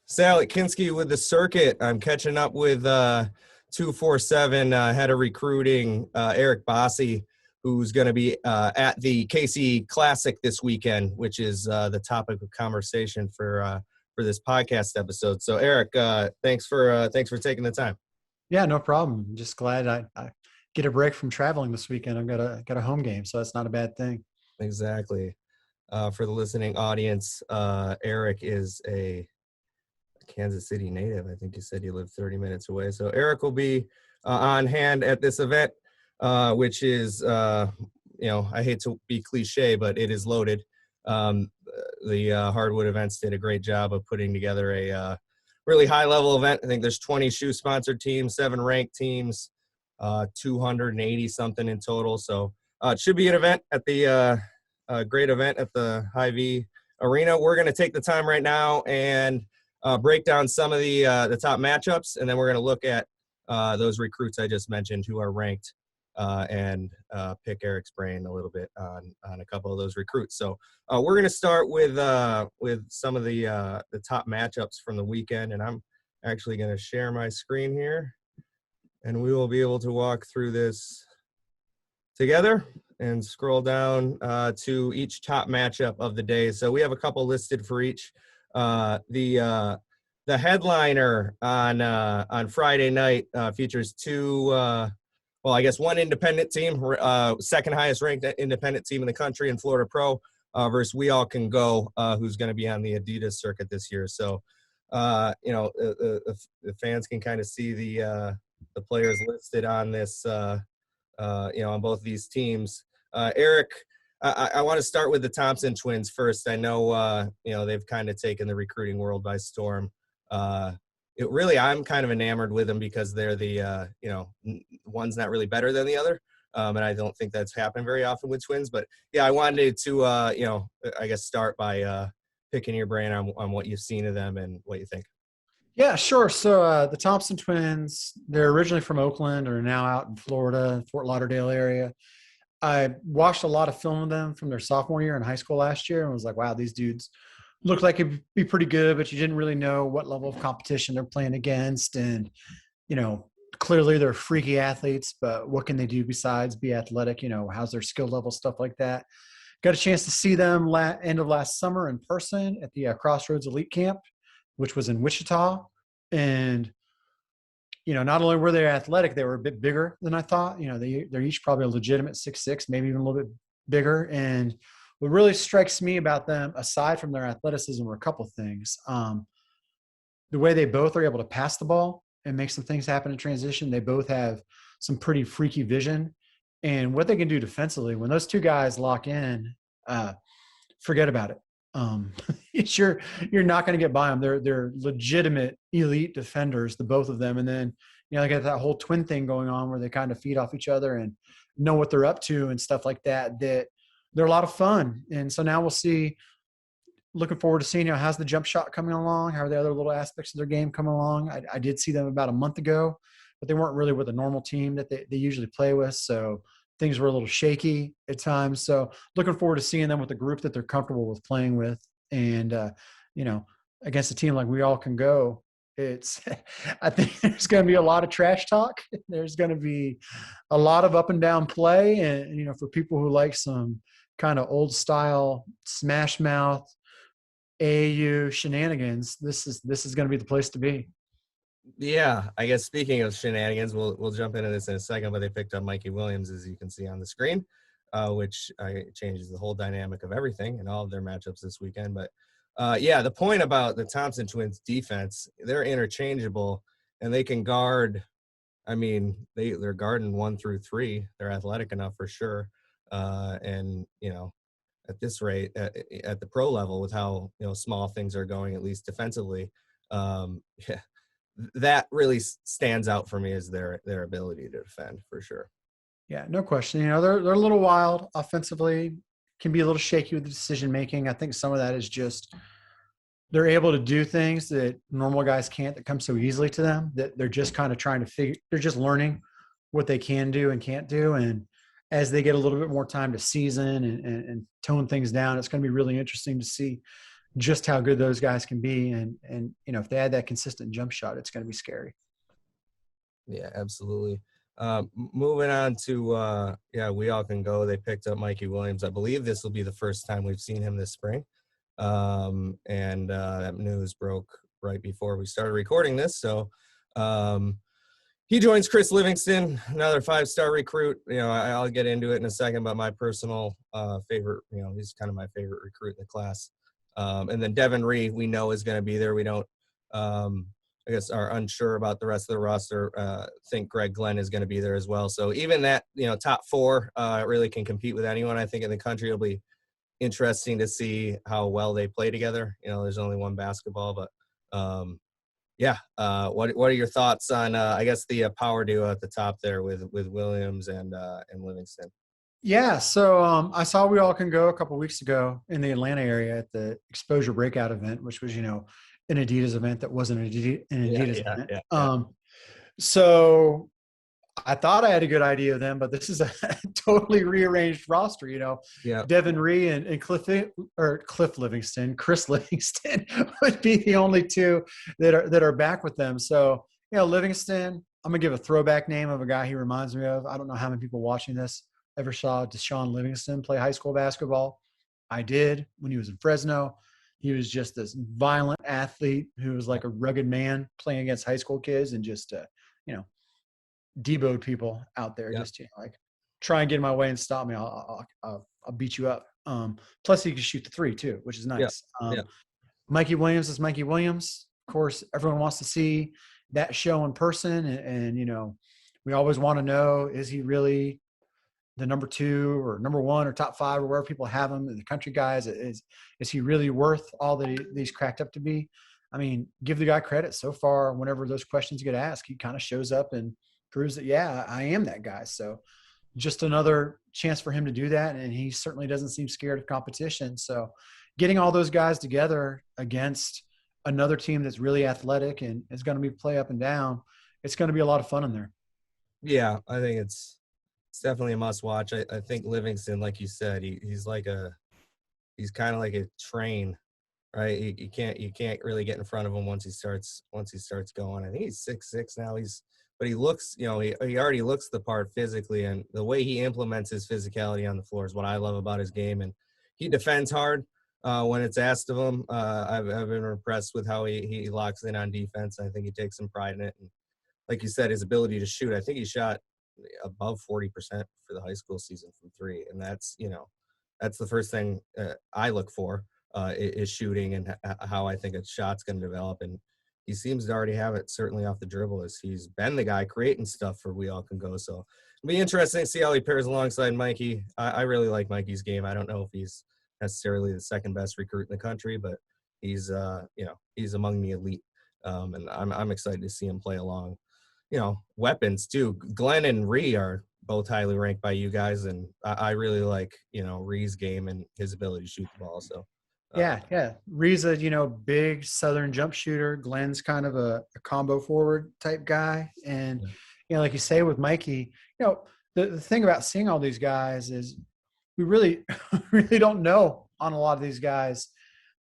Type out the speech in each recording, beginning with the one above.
Sally Kinski with the circuit. I'm catching up with 247 head of recruiting, Eric Bossi, who's going to be at the KC Classic this weekend, which is the topic of conversation for this podcast episode. So, Eric, thanks for taking the time. Yeah, no problem. I'm just glad I get a break from traveling this weekend. I've got a home game, so that's not a bad thing. Exactly. For the listening audience, Eric is a Kansas City native. I think you said you live 30 minutes away. So Eric will be on hand at this event, which is, I hate to be cliche, but it is loaded. The Hardwood Events did a great job of putting together a really high-level event. I think there's 20 shoe-sponsored teams, 7 ranked teams, 280-something in total. So it should be an event at the great event at the Hy-Vee Arena. We're going to take the time right now and break down some of the top matchups, and then we're going to look at those recruits I just mentioned who are ranked and pick Eric's brain a little bit on a couple of those recruits. So we're going to start with some of the top matchups from the weekend, and I'm actually going to share my screen here, and we will be able to walk through this together and scroll down to each top matchup of the day. So we have a couple listed for each. The headliner on Friday night features one independent team, second highest ranked independent team in the country in Florida Pro versus We All Can Go, who's going to be on the Adidas circuit this year. So, the fans can kind of see the players listed on this, on both these teams. Eric, I want to start with the Thompson Twins first. I know, they've kind of taken the recruiting world by storm. I'm kind of enamored with them because they're the, one's not really better than the other. And I don't think that's happened very often with Twins. But, yeah, I wanted to, start by picking your brain on what you've seen of them and what you think. Yeah, sure. So the Thompson Twins, they're originally from Oakland, are now out in Florida, Fort Lauderdale area. I watched a lot of film of them from their sophomore year in high school last year and was like, wow, these dudes looked like it'd be pretty good, but you didn't really know what level of competition they're playing against. And, clearly they're freaky athletes, but what can they do besides be athletic? How's their skill level, stuff like that. Got a chance to see them end of last summer in person at the Crossroads Elite Camp, which was in Wichita. And, not only were they athletic, they were a bit bigger than I thought. They're each probably a legitimate 6'6", maybe even a little bit bigger. And what really strikes me about them, aside from their athleticism, were a couple things. The way they both are able to pass the ball and make some things happen in transition. They both have some pretty freaky vision. And what they can do defensively, when those two guys lock in, forget about it. You're not going to get by them. They're legitimate elite defenders, the both of them. And then, they got that whole twin thing going on where they kind of feed off each other and know what they're up to and stuff like that, that they're a lot of fun. And so now we'll see, looking forward to seeing, how's the jump shot coming along? How are the other little aspects of their game coming along? I did see them about a month ago, but they weren't really with a normal team that they usually play with. So things were a little shaky at times. So looking forward to seeing them with a group that they're comfortable with playing with. And, against a team like We All Can Go, I think there's going to be a lot of trash talk. There's going to be a lot of up and down play. And, for people who like some kind of old style smash mouth AAU shenanigans, this is going to be the place to be. Yeah, I guess speaking of shenanigans, we'll jump into this in a second, but they picked up Mikey Williams, as you can see on the screen, which changes the whole dynamic of everything in all of their matchups this weekend. But the point about the Thompson Twins defense, they're interchangeable and they can guard. I mean, they're guarding 1 through 3. They're athletic enough for sure. And, at this rate, at the pro level, with how, small things are going, at least defensively, that really stands out for me as their ability to defend for sure. Yeah, no question. They're a little wild offensively, can be a little shaky with the decision making. I think some of that is just they're able to do things that normal guys can't, that come so easily to them, that they're just kind of trying to they're just learning what they can do and can't do. And as they get a little bit more time to season and tone things down, it's going to be really interesting to see just how good those guys can be. And if they add that consistent jump shot, it's going to be scary. Yeah, absolutely. Moving on to, We All Can Go. They picked up Mikey Williams. I believe this will be the first time we've seen him this spring. That news broke right before we started recording this. So he joins Chris Livingston, another 5-star recruit. I'll get into it in a second, but my personal favorite, he's kind of my favorite recruit in the class. And then Devin Ree, we know is going to be there. We don't, I guess, are unsure about the rest of the roster. Think Greg Glenn is going to be there as well. So even that, top 4 really can compete with anyone. I think in the country, it'll be interesting to see how well they play together. There's only one basketball, but what are your thoughts on I guess the power duo at the top there with Williams and Livingston? Yeah, so I saw We All Can Go a couple of weeks ago in the Atlanta area at the Exposure Breakout event, which was an Adidas event that wasn't an Adidas event. Yeah. So I thought I had a good idea of them, but this is a totally rearranged roster. Devin Ree and Chris Livingston would be the only 2 that are back with them. So Livingston, I'm gonna give a throwback name of a guy he reminds me of. I don't know how many people watching this ever saw Deshaun Livingston play high school basketball. I did when he was in Fresno. He was just this violent athlete who was like a rugged man playing against high school kids and just deboed people out there. Just try and get in my way and stop me. I'll beat you up. Plus he can shoot the 3 too, which is nice. Mikey Williams is Mikey Williams. Of course, everyone wants to see that show in person, and we always want to know, is he really the number 2 or number 1 or top 5 or wherever people have him, the country guys? Is he really worth all that he's cracked up to be? I mean, give the guy credit. So far, whenever those questions get asked, he kind of shows up and proves that, yeah, I am that guy. So just another chance for him to do that. And he certainly doesn't seem scared of competition. So getting all those guys together against another team that's really athletic and is going to be play up and down, it's going to be a lot of fun in there. Yeah, I think it's definitely a must watch. I think Livingston, like you said, he's kind of like a train, right? You can't really get in front of him once he starts going. I think he's 6'6" now. But he looks, he already looks the part physically, and the way he implements his physicality on the floor is what I love about his game. And he defends hard when it's asked of him. I've been impressed with how he locks in on defense. I think he takes some pride in it. And like you said, his ability to shoot, I think he shot above 40% for the high school season from 3. And that's the first thing I look for is shooting and how I think a shot's going to develop. And he seems to already have it certainly off the dribble, as he's been the guy creating stuff for We All Can Go. So it'll be interesting to see how he pairs alongside Mikey. I really like Mikey's game. I don't know if he's necessarily the second best recruit in the country, but he's among the elite. And I'm excited to see him play along. Weapons too. Glenn and Ree are both highly ranked by you guys, and I really like Ree's game and his ability to shoot the ball. So yeah. Ree's a big Southern jump shooter. Glenn's kind of a combo forward type guy, and like you say with Mikey, the thing about seeing all these guys is we really really don't know on a lot of these guys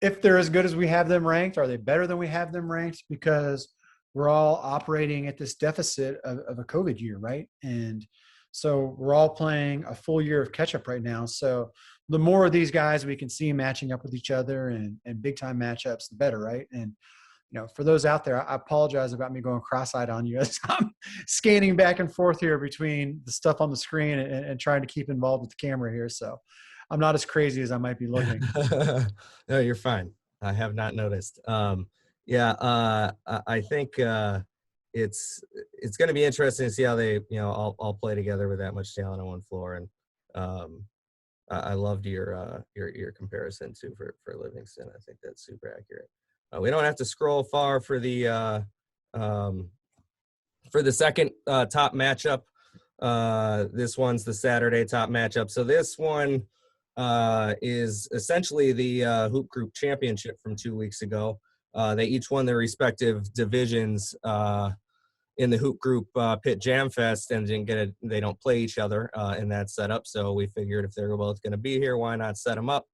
if they're as good as we have them ranked. Are they better than we have them ranked? Because we're all operating at this deficit of a COVID year, right? And so we're all playing a full year of catch up right now. So the more of these guys we can see matching up with each other and big time matchups, the better, right? And for those out there, I apologize about me going cross-eyed on you as I'm scanning back and forth here between the stuff on the screen and trying to keep involved with the camera here. So I'm not as crazy as I might be looking. No, you're fine. I have not noticed. I think it's going to be interesting to see how they all play together with that much talent on one floor. And I loved your comparison too for Livingston. I think that's super accurate. We don't have to scroll far for the second top matchup. This one's the Saturday top matchup. So this one is essentially the Hoop Group Championship from 2 weeks ago. They each won their respective divisions in the hoop group Pitt Jam Fest and they don't play each other in that setup. So we figured if they're both going to be here, why not set them up?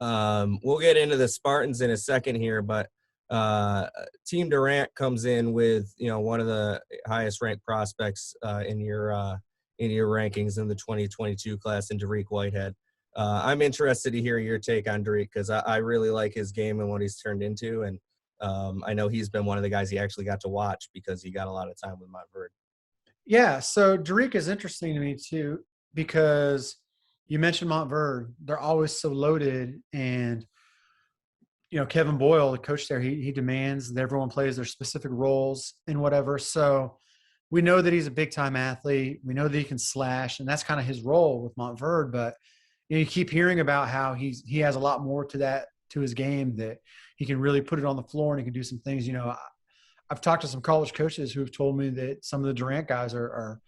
We'll get into the Spartans in a second here, but Team Durant comes in with, one of the highest ranked prospects in your rankings in the 2022 class in Derek Whitehead. I'm interested to hear your take on Derek because I really like his game and what he's turned into. And I know he's been one of the guys he actually got to watch because he got a lot of time with Montverde. Yeah, so Derek is interesting to me too because you mentioned Montverde. They're always so loaded, and Kevin Boyle, the coach there, he demands that everyone plays their specific roles and whatever. So we know that he's a big time athlete. We know that he can slash, and that's kind of his role with Montverde. But you keep hearing about how he has a lot more to his game, that he can really put it on the floor and he can do some things. I've talked to some college coaches who've told me that some of the Durant guys are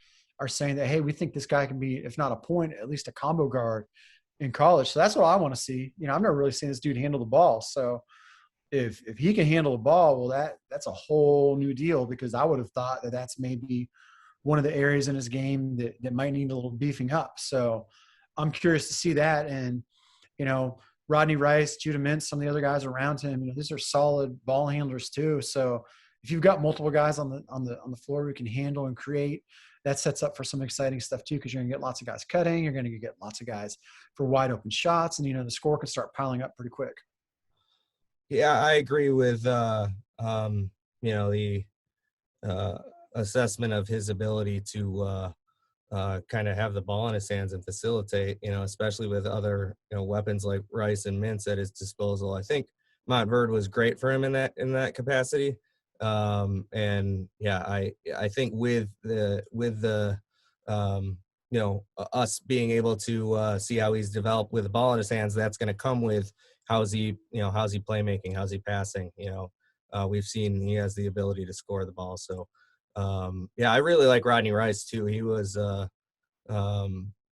saying that, hey, we think this guy can be, if not a point, at least a combo guard in college. So that's what I want to see. I've never really seen this dude handle the ball. So if he can handle the ball, well, that's a whole new deal, because I would have thought that that's maybe one of the areas in his game that might need a little beefing up. So I'm curious to see that. And, Rodney Rice, Judah Mintz, some of the other guys around him, these are solid ball handlers too. So if you've got multiple guys on the floor who can handle and create, that sets up for some exciting stuff too, because you're going to get lots of guys cutting. You're going to get lots of guys for wide open shots, and the score can start piling up pretty quick. Yeah, I agree with the assessment of his ability to kind of have the ball in his hands and facilitate. Especially with other weapons like Rice and Mintz at his disposal. I think Montverde was great for him in that capacity. And yeah, I think with the us being able to see how he's developed with the ball in his hands, that's going to come with how's he playmaking, how's he passing. We've seen he has the ability to score the ball. So yeah, I really like Rodney Rice too. He was a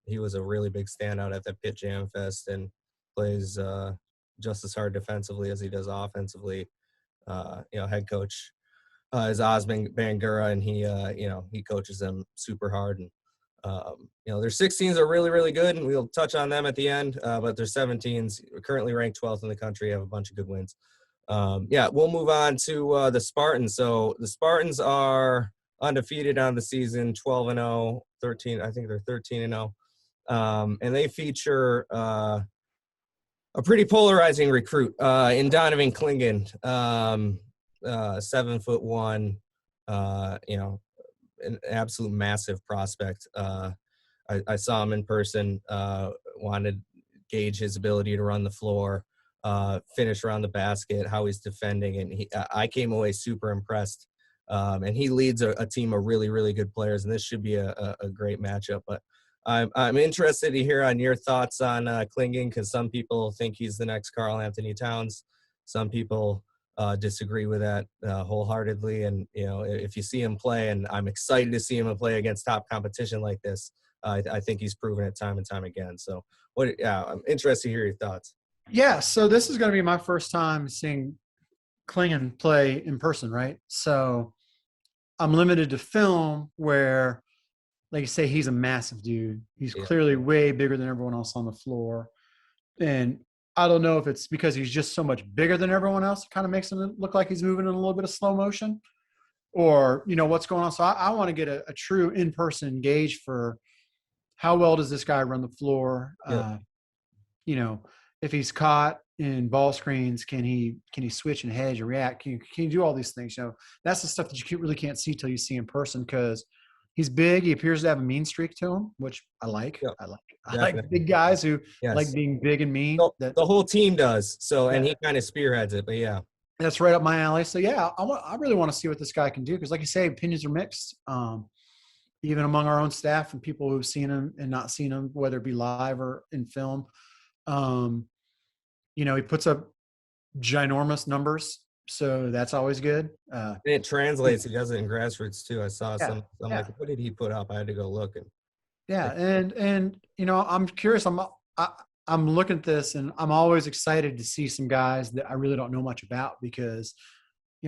really big standout at the Pitt Jam Fest and plays just as hard defensively as he does offensively. Head coach is Osman Bangura, and he coaches them super hard. And their 16s are really, really good, and we'll touch on them at the end. But their 17s, currently ranked 12th in the country, have a bunch of good wins. We'll move on to the Spartans. So the Spartans are undefeated on the season, 12-0, 13. I think they're 13-0, and they feature a pretty polarizing recruit in Donovan Clingan. 7'1", an absolute massive prospect. I saw him in person, wanted to gauge his ability to run the floor, finish around the basket, how he's defending. And I came away super impressed. And he leads a team of really, really good players, and this should be a great matchup. But I'm interested to hear on your thoughts on Clingan, because some people think he's the next Karl Anthony Towns. Some people disagree with that wholeheartedly. And, if you see him play, and I'm excited to see him play against top competition like this, I think he's proven it time and time again. So I'm interested to hear your thoughts. Yeah. So this is going to be my first time seeing Clingan play in person, right? So I'm limited to film, where, like you say, he's a massive dude. He's clearly way bigger than everyone else on the floor. And I don't know if it's because he's just so much bigger than everyone else, it kind of makes him look like he's moving in a little bit of slow motion, or, what's going on. So I want to get a true in-person gauge for how well does this guy run the floor. If he's caught in ball screens, can he switch and hedge or react? Can you do all these things? That's the stuff that you really can't see till you see in person, because he's big. He appears to have a mean streak to him, which I like. Yep. I like big guys who like being big and mean. The whole team does. So, and he kind of spearheads it, but yeah. That's right up my alley. So yeah, I really want to see what this guy can do, because like you say, opinions are mixed. Even among our own staff and people who've seen him and not seen him, whether it be live or in film. He puts up ginormous numbers, so that's always good. And it translates. He does it in grassroots too. I saw some. I'm like, what did he put up? I had to go look. And I'm curious. I'm looking at this, and I'm always excited to see some guys that I really don't know much about, because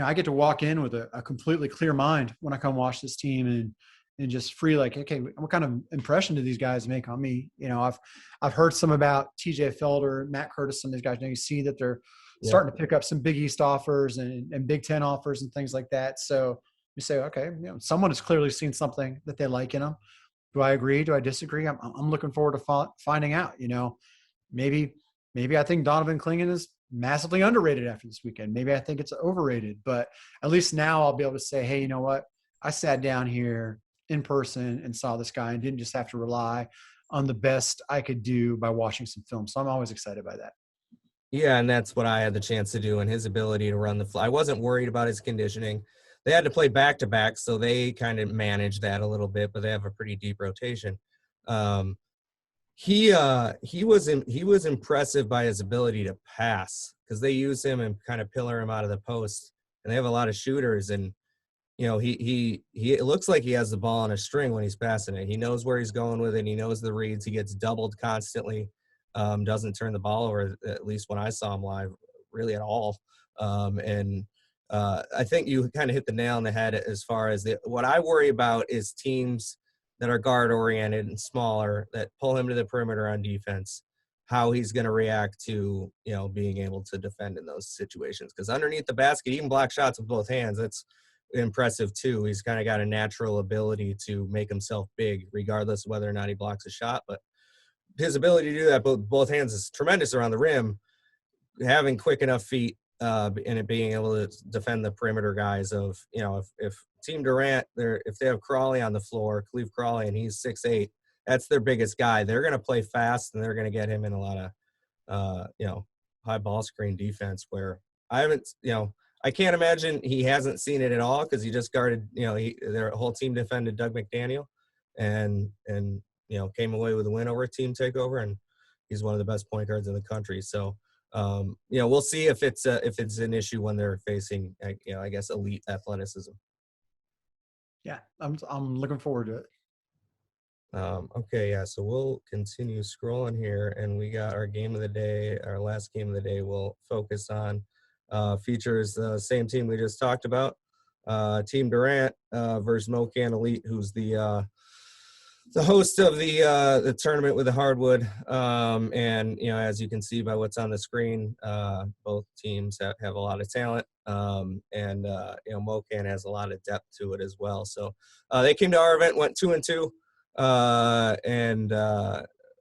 I get to walk in with a completely clear mind when I come watch this team and just free, like, okay, what kind of impression do these guys make on me? I've heard some about TJ Felder, Matt Curtis, some of these guys. You see that they're starting to pick up some Big East offers and Big Ten offers and things like that. So you say, okay, someone has clearly seen something that they like in them. Do I agree? Do I disagree? I'm looking forward to finding out. Maybe I think Donovan Clingan is massively underrated after this weekend. Maybe I think it's overrated, but at least now I'll be able to say, hey, you know what? I sat down here in person and saw this guy and didn't just have to rely on the best I could do by watching some film. So I'm always excited by that. Yeah, and that's what I had the chance to do, and his ability to run the floor. I wasn't worried about his conditioning. They had to play back-to-back, so they kind of managed that a little bit, but they have a pretty deep rotation. He was impressive by his ability to pass, because they use him and kind of pillar him out of the post, and they have a lot of shooters. And he it looks like he has the ball on a string when he's passing it. He knows where he's going with it. He knows the reads. He gets doubled constantly. Doesn't turn the ball over, at least when I saw him live, really at all. I think you kind of hit the nail on the head as far as what I worry about is teams that are guard oriented and smaller that pull him to the perimeter on defense, how he's going to react to, being able to defend in those situations. Because underneath the basket, even block shots with both hands, that's impressive too. He's kind of got a natural ability to make himself big, regardless of whether or not he blocks a shot. But his ability to do that with both hands is tremendous around the rim. Having quick enough feet and it being able to defend the perimeter guys of, if Team Durant, if they have Crawley on the floor, Khalif Crawley, and he's 6'8", that's their biggest guy. They're going to play fast, and they're going to get him in a lot of, high ball screen defense where I can't imagine he hasn't seen it at all, because he just guarded, their whole team defended Doug McDaniel and came away with a win over a team takeover, and he's one of the best point guards in the country. So, we'll see if it's an issue when they're facing, I guess, elite athleticism. Yeah, I'm looking forward to it. Okay, yeah, so we'll continue scrolling here, and we got our game of the day. Our last game of the day will focus on features the same team we just talked about, Team Durant versus Mocan Elite, who's the host of the tournament with the hardwood. And as you can see by what's on the screen, both teams have a lot of talent. Mocan has a lot of depth to it as well. So they came to our event, went 2-2, and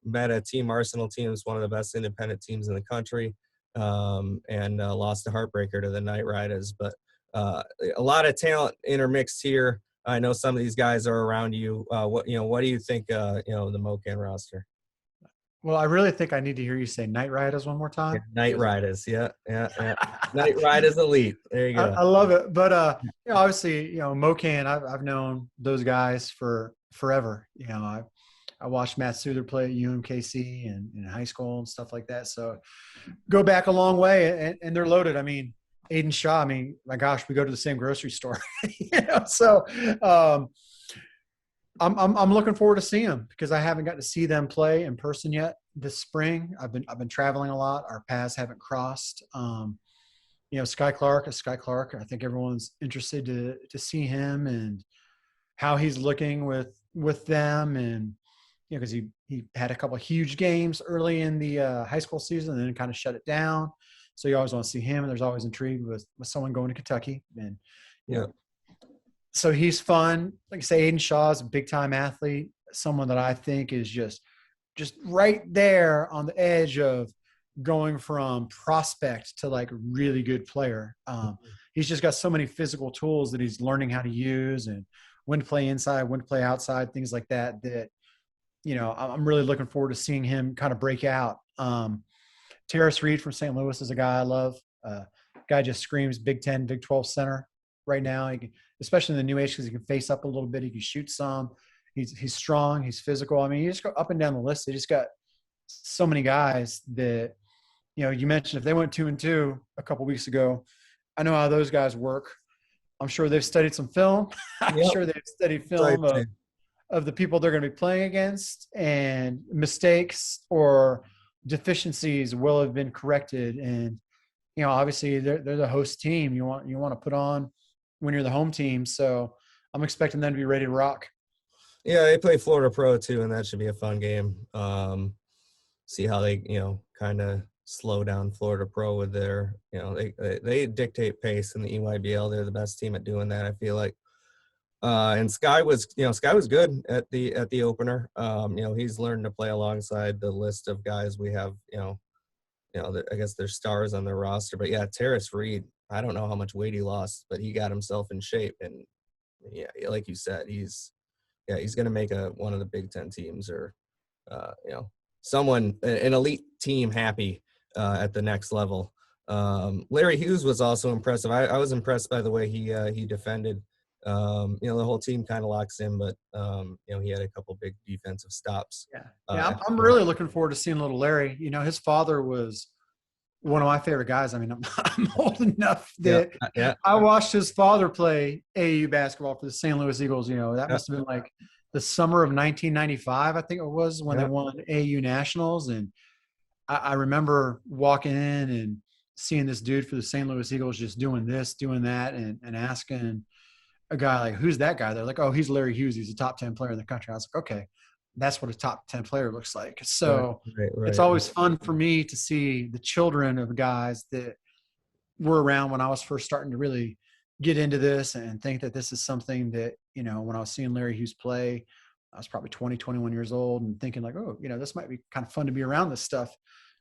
met a Team Arsenal team. It's one of the best independent teams in the country, and lost a heartbreaker to the Night Riders. But a lot of talent intermixed here. I know some of these guys are around you. What do you think? The Mocan roster. Well, I really think I need to hear you say Night Riders one more time. Yeah, Night Riders, yeah. Night Riders Elite. There you go. I love it. But obviously, Mocan, I've known those guys for forever. I watched Matt Souther play at UMKC and in high school and stuff like that. So go back a long way, and they're loaded. I mean, Aiden Shaw, my gosh, we go to the same grocery store. So I'm looking forward to seeing them, because I haven't got to see them play in person yet this spring. I've been traveling a lot. Our paths haven't crossed. Sky Clark is Sky Clark. I think everyone's interested to see him and how he's looking with them, and because he had a couple of huge games early in the high school season and then kind of shut it down. So you always want to see him, and there's always intrigue with someone going to Kentucky. And so he's fun. Like I say, Aiden Shaw is a big-time athlete, someone that I think is just right there on the edge of going from prospect to like really good player. He's just got so many physical tools that he's learning how to use, and when to play inside, when to play outside, things like that, I'm really looking forward to seeing him kind of break out. Terrace Reed from St. Louis is a guy I love. Guy just screams Big 10, Big 12 center right now. He can, especially in the new age, because he can face up a little bit. He can shoot some. He's strong. He's physical. You just go up and down the list. They just got so many guys that, you mentioned if they went 2-2 a couple weeks ago, I know how those guys work. I'm sure they've studied some film. I'm sure they've studied film of the people they're going to be playing against, and mistakes or deficiencies will have been corrected. And obviously they're the host team. You want to put on when you're the home team. So I'm expecting them to be ready to rock. Yeah, they play Florida Pro too, and that should be a fun game. See how they, kind of slow down Florida Pro with their, they dictate pace in the EYBL. They're the best team at doing that, I feel like. And Sky was good at the opener. He's learned to play alongside the list of guys we have, I guess they're stars on their roster. But yeah, Terrace Reed, I don't know how much weight he lost, but he got himself in shape. And yeah, like you said, he's going to make one of the Big Ten teams, or an elite team happy at the next level. Larry Hughes was also impressive. I was impressed by the way he defended. The whole team kind of locks in, but he had a couple big defensive stops. Yeah. I'm really looking forward to seeing little Larry. His father was one of my favorite guys. I mean, I'm old enough that I watched his father play AAU basketball for the St. Louis Eagles. That must have been like the summer of 1995, I think it was, when they won AAU Nationals. And I remember walking in and seeing this dude for the St. Louis Eagles just doing this, doing that, and asking a guy like, who's that guy? They're like, oh, he's Larry Hughes. He's a top 10 player in the country. I was like, okay, that's what a top 10 player looks like. So right. It's always fun for me to see the children of guys that were around when I was first starting to really get into this, and think that this is something that, when I was seeing Larry Hughes play, I was probably 20, 21 years old, and thinking like, oh, this might be kind of fun to be around this stuff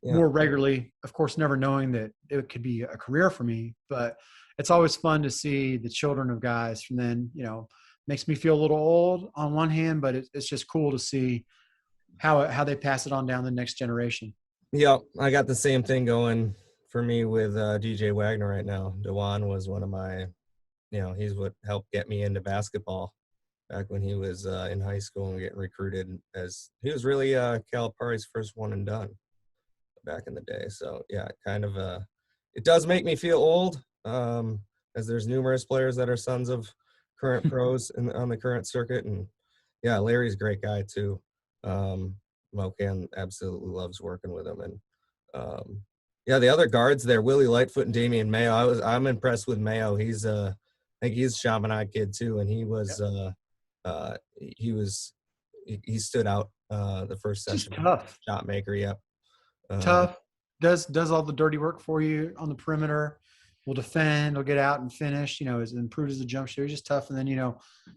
more regularly. Of course, never knowing that it could be a career for me, but it's always fun to see the children of guys from then. Makes me feel a little old on one hand, but it's just cool to see how they pass it on down the next generation. Yeah, I got the same thing going for me with DJ Wagner right now. Dewan was one of my, he's what helped get me into basketball back when he was in high school and getting recruited, as he was really Calipari's first one and done back in the day. So yeah, kind of it does make me feel old, as there's numerous players that are sons of current pros on the current circuit. And yeah, Larry's a great guy too. Mocan absolutely loves working with him. And the other guards there, Willie Lightfoot and Damian Mayo. I'm impressed with Mayo. He's I think he's a Chaminade kid too, and he was he stood out the first session. Just tough Shot maker. Yep. Tough. Does all the dirty work for you on the perimeter. Will defend. Will get out and finish. Is improved as a jump shooter. He's just tough. And then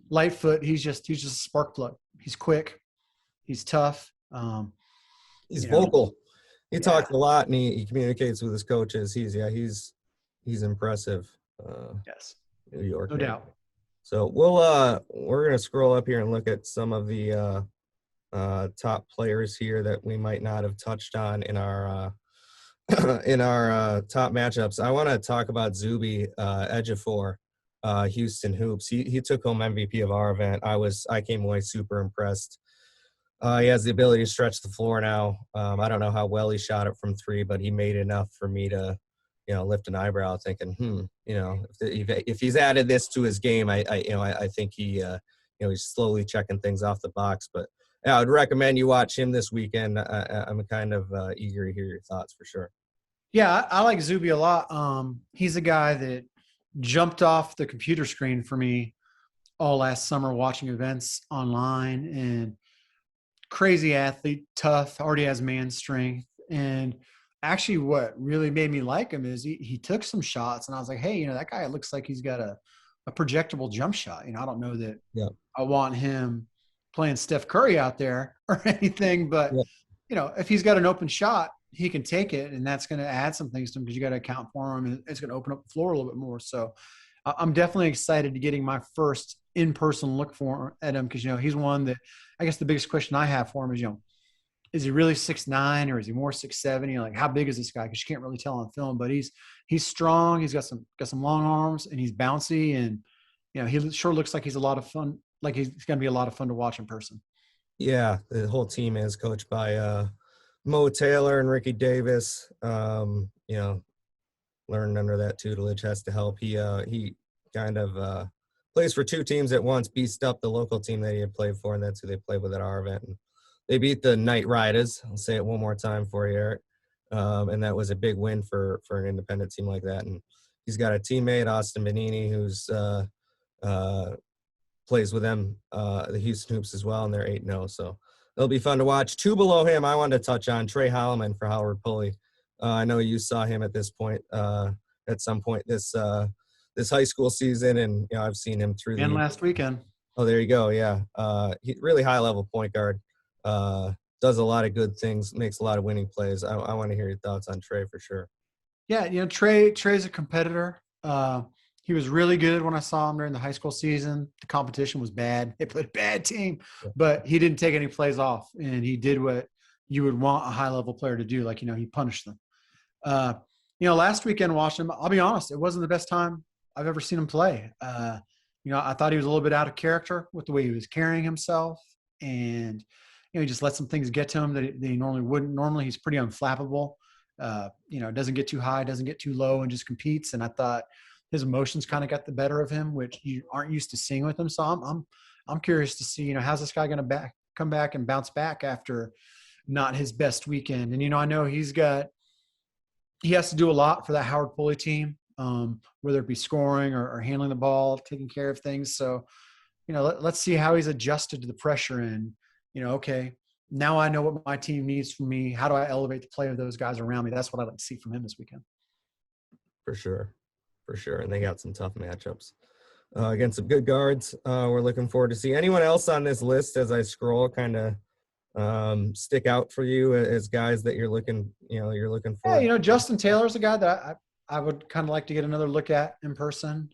Lightfoot. He's just a spark plug. He's quick. He's tough. He's vocal. He talks a lot, and he communicates with his coaches. He's impressive. Yes. New York. No doubt. So we're gonna scroll up here and look at some of the top players here that we might not have touched on in our top matchups. I want to talk about Zuby Ejiofor, Houston Hoops. He took home MVP of our event. I came away super impressed. He has the ability to stretch the floor now. I don't know how well he shot it from three, but he made enough for me to, lift an eyebrow, thinking, if he's added this to his game, I think he, he's slowly checking things off the box. But yeah, I would recommend you watch him this weekend. I'm kind of eager to hear your thoughts for sure. Yeah, I like Zuby a lot. He's a guy that jumped off the computer screen for me all last summer watching events online, and crazy athlete, tough, already has man strength. And actually what really made me like him is he took some shots, and I was like, hey, that guy looks like he's got a projectable jump shot. I don't know that I want him playing Steph Curry out there or anything, but if he's got an open shot, he can take it, and that's going to add some things to him because you got to account for him, and it's going to open up the floor a little bit more. So I'm definitely excited to getting my first in-person look at him, because he's one that I guess the biggest question I have for him is he really 6'9" or is he more 6'7"? Like, how big is this guy? Because you can't really tell on film, but he's strong. He's got some long arms, and he's bouncy, and he sure looks like he's a lot of fun. Like, he's going to be a lot of fun to watch in person. Yeah, the whole team is coached by Mo Taylor and Ricky Davis. Learning under that tutelage has to help. He kind of plays for two teams at once, beast up the local team that he had played for, and that's who they played with at our event. And they beat the Knight Riders. I'll say it one more time for you, Eric. And that was a big win for an independent team like that. And he's got a teammate, Austin Benini, who's plays with them, the Houston Hoops as well, and they're 8-0. So it'll be fun to watch. Two below him, I wanted to touch on Trey Holloman for Howard Pulley. I know you saw him at this point, at some point this high school season, and I've seen him through And last weekend. Oh, there you go. Yeah, he really high level point guard. Does a lot of good things, makes a lot of winning plays. I want to hear your thoughts on Trey for sure. Yeah, Trey's a competitor. He was really good when I saw him during the high school season. The competition was bad. They played a bad team, but he didn't take any plays off, and he did what you would want a high-level player to do. Like, he punished them. Last weekend watching him, I'll be honest, it wasn't the best time I've ever seen him play. I thought he was a little bit out of character with the way he was carrying himself, and he just let some things get to him that he normally wouldn't. Normally, he's pretty unflappable. Doesn't get too high, doesn't get too low, and just competes. And I thought his emotions kind of got the better of him, which you aren't used to seeing with him. So I'm curious to see, how's this guy going to come back and bounce back after not his best weekend. And, I know he has to do a lot for that Howard Pulley team, whether it be scoring or handling the ball, taking care of things. So, let's see how he's adjusted to the pressure and, okay, now I know what my team needs from me. How do I elevate the play of those guys around me? That's what I'd like to see from him this weekend. For sure. And they got some tough matchups against some good guards. We're looking forward to see anyone else on this list as I scroll kind of stick out for you as guys that you're looking for. Yeah, Justin Taylor's a guy that I would kind of like to get another look at in person.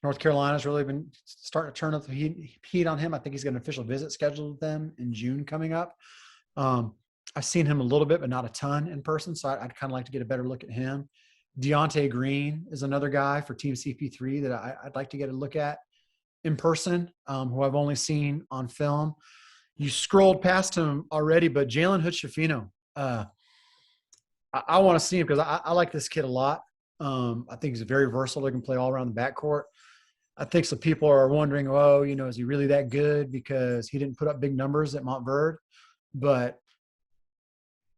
North Carolina's really been starting to turn up the heat on him. I think he's got an official visit scheduled with them in June coming up. I've seen him a little bit, but not a ton in person. So I'd kind of like to get a better look at him. Deontay Green is another guy for Team CP3 that I'd like to get a look at in person, who I've only seen on film. You scrolled past him already, but Jalen Hood-Schifino, I want to see him because I like this kid a lot. I think he's very versatile. He can play all around the backcourt. I think some people are wondering, is he really that good because he didn't put up big numbers at Montverde? But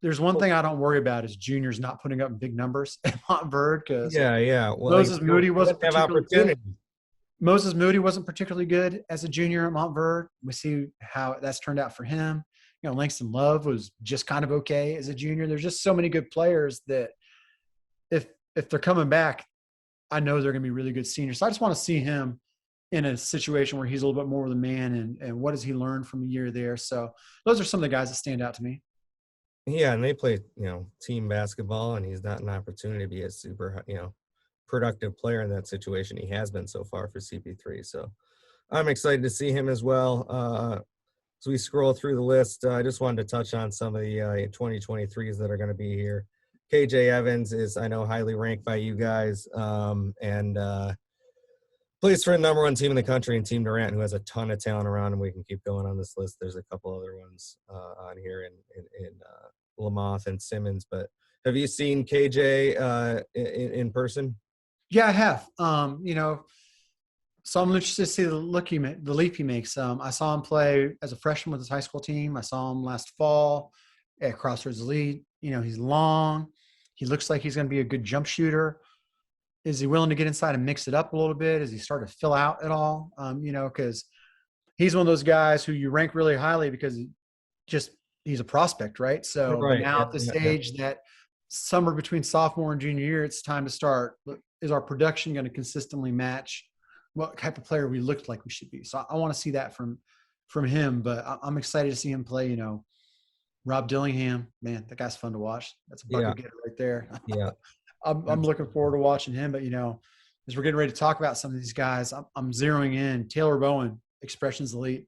there's one thing I don't worry about is juniors not putting up big numbers at Montverde because Well, Moses Moody wasn't particularly good. Moses Moody wasn't particularly good as a junior at Montverde. We see how that's turned out for him. Langston Love was just kind of okay as a junior. There's just so many good players that if they're coming back, I know they're going to be really good seniors. So I just want to see him in a situation where he's a little bit more of the man and what does he learn from a year there. So those are some of the guys that stand out to me. Yeah, and they play, team basketball, and he's not an opportunity to be a super, productive player in that situation. He has been so far for CP3. So I'm excited to see him as well. As we scroll through the list, I just wanted to touch on some of the 2023s that are going to be here. KJ Evans is, I know, highly ranked by you guys, and plays for the number one team in the country in Team Durant, who has a ton of talent around him. We can keep going on this list. There's a couple other ones on here in Lamothe and Simmons. But have you seen KJ in person? Yeah, I have. So I'm interested to see the leap he makes. I saw him play as a freshman with his high school team. I saw him last fall at Crossroads Elite. He's long. He looks like he's going to be a good jump shooter. Is he willing to get inside and mix it up a little bit? Is he starting to fill out at all? Because he's one of those guys who you rank really highly because he's a prospect, right? So now at this stage that summer between sophomore and junior year, it's time to start. Is our production going to consistently match what type of player we looked like we should be? So I want to see that from him, but I'm excited to see him play, Rob Dillingham, man, that guy's fun to watch. That's a bucket getter right there. Yeah. I'm looking forward to watching him, but as we're getting ready to talk about some of these guys, I'm zeroing in Taylor Bowen, Expressions Elite.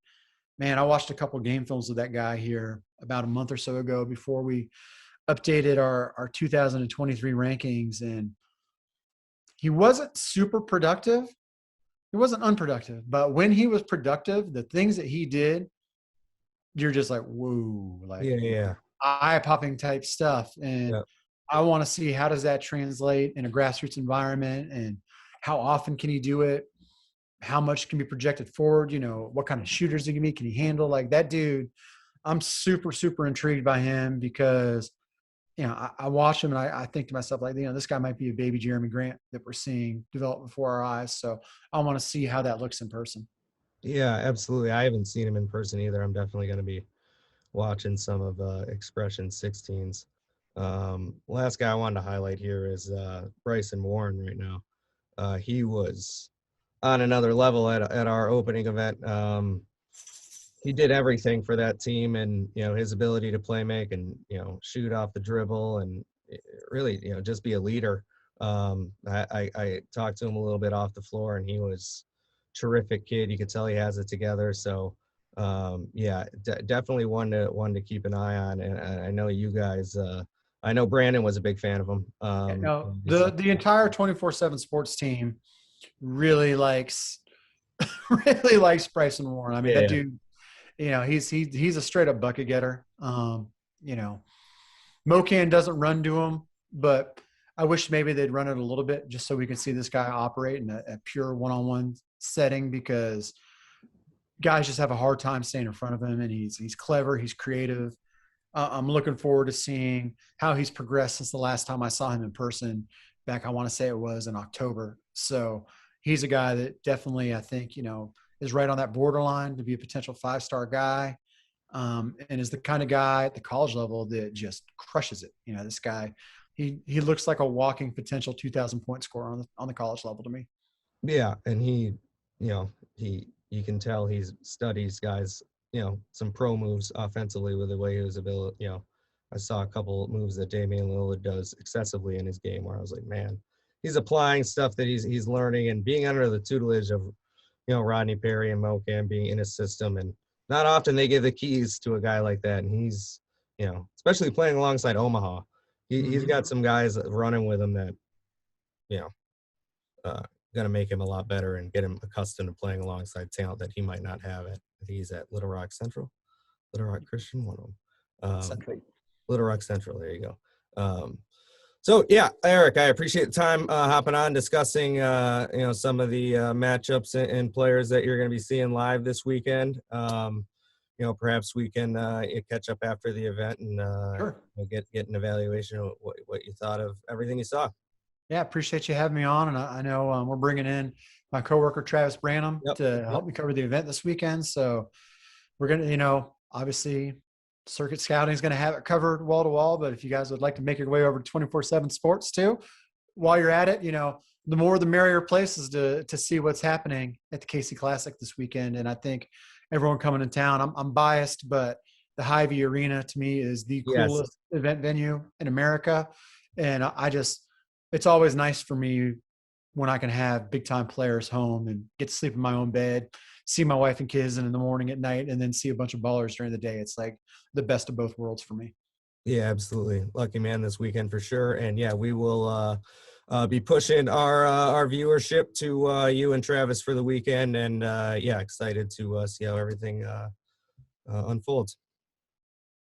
Man, I watched a couple of game films of that guy here about a month or so ago before we updated our 2023 rankings, and he wasn't super productive. He wasn't unproductive, but when he was productive, the things that he did, you're just like, whoa, like eye-popping type stuff. And I want to see how does that translate in a grassroots environment and how often can he do it? How much can be projected forward? What kind of shooters he can be? Can he handle? Like that dude, I'm super, super intrigued by him because, I watch him and I think to myself, like, this guy might be a baby Jeremy Grant that we're seeing develop before our eyes. So I want to see how that looks in person. Yeah, absolutely. I haven't seen him in person either. I'm definitely going to be watching some of Expression 16s. Last guy I wanted to highlight here is Bryson Warren right now. He was on another level at our opening event. He did everything for that team, and his ability to play make and shoot off the dribble and really just be a leader. I talked to him a little bit off the floor, and he was terrific kid. You could tell he has it together. So definitely one to keep an eye on. And I know you guys. I know Brandon was a big fan of him. No, the entire 24/7 sports team really likes really likes Bryson Warren. I mean, that dude, he's a straight up bucket getter. Mocan doesn't run to him, but I wish maybe they'd run it a little bit just so we could see this guy operate in a pure one-on-one setting, because guys just have a hard time staying in front of him, and he's clever, he's creative. I'm looking forward to seeing how he's progressed since the last time I saw him in person back, I want to say it was in October. So he's a guy that definitely, I think, is right on that borderline to be a potential 5-star guy. And is the kind of guy at the college level that just crushes it. This guy, he looks like a walking potential 2,000 point scorer on the college level to me. Yeah. And you can tell he studies guys, some pro moves offensively with the way he was able. I saw a couple moves that Damian Lillard does excessively in his game where I was like, man, he's applying stuff that he's learning and being under the tutelage of, Rodney Perry and Mocan being in his system. And not often they give the keys to a guy like that. And he's, especially playing alongside Omaha, he's got some guys running with him that, going to make him a lot better and get him accustomed to playing alongside talent that he might not have at. I think he's at Little Rock Christian, one of them. Little Rock Central. There you go. So yeah, Eric, I appreciate the time hopping on, discussing some of the matchups and players that you're going to be seeing live this weekend. Perhaps we can catch up after the event and Sure. get an evaluation of what you thought of everything you saw. Yeah, appreciate you having me on. And I know we're bringing in my coworker, Travis Branham, to help me cover the event this weekend. So we're going to, obviously circuit scouting is going to have it covered wall to wall. But if you guys would like to make your way over to 24/7 sports too, while you're at it, the more the merrier places to see what's happening at the KC Classic this weekend. And I think everyone coming in town, I'm biased, but the Hy-Vee Arena to me is the coolest event venue in America. And it's always nice for me when I can have big time players home and get to sleep in my own bed, see my wife and kids in the morning, at night, and then see a bunch of ballers during the day. It's like the best of both worlds for me. Yeah, absolutely. Lucky man this weekend for sure. And yeah, we will be pushing our viewership to you and Travis for the weekend. And excited to see how everything unfolds.